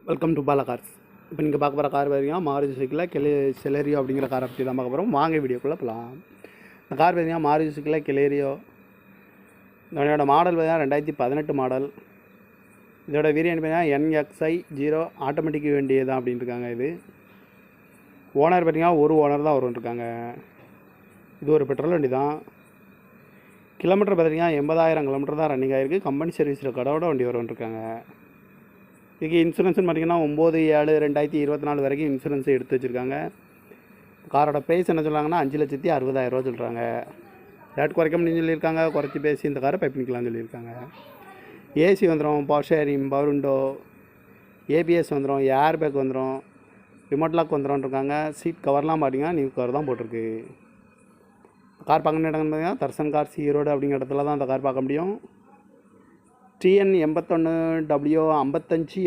Welcome to Bala cars. இப்போ நீங்கள் பார்க்க போகிற கார் பார்த்தீங்கன்னா மாருதி சுசுக்கியில் செலரியோ அப்படிங்கிற காரை பற்றி தான் பார்க்க போகிறோம். வாங்க வீடியோக்குள்ளே போகலாம். இந்த கார் பார்த்தீங்கன்னா மாருதி சுசுக்கியில் செலரியோ. இதோட மாடல் பார்த்தீங்கன்னா 2018 மாடல். இதோட வேரியன்ட் பார்த்தீங்கன்னா NXi 0 ஆட்டோமேட்டிக் வேண்டியது தான் அப்படின்னு இருக்காங்க. இது ஓனர் பார்த்தீங்கன்னா ஒரு ஓனர் தான் வரும்ன்ருக்காங்க. இது ஒரு பெட்ரோல் வண்டி தான். கிலோமீட்டர் பார்த்தீங்கன்னா 80,000 கிலோமீட்டர் தான் ரன்னிங் ஆகிருக்கு. கம்பெனி சர்வீஸில் கடவோட வண்டி வரும்ன்ருக்காங்க. இதுக்கு இன்சூரன்ஸ்னு பார்த்தீங்கன்னா 9/7/2024 வரைக்கும் இன்சூரன்ஸ் எடுத்து வச்சுருக்காங்க. காரோட ப்ரைஸ் என்ன சொல்கிறாங்கன்னா 5,60,000 சொல்கிறாங்க. ரேட் குறைக்க முடியும்னு சொல்லியிருக்காங்க. குறைச்சி பேசி இந்த காரை பை பண்ணிக்கலாம்னு சொல்லியிருக்காங்க. ஏசி வந்துடும், power sharing, power window, ABS வந்துடும், ஏர் பேக் வந்துடும், ரிமோட் லாக் வந்துடும்ன்ருக்காங்க. சீட் கவர்லாம் பார்த்தீங்கன்னா நியூ கவர் தான் போட்டிருக்கு. கார் பார்க்கணும் இடங்கன்னு பார்த்தீங்கன்னா தர்சன் கார்ஸ் ஈரோடு அப்படிங்கிற இடத்துல தான் அந்த கார் பார்க்க முடியும். TN 81W 5589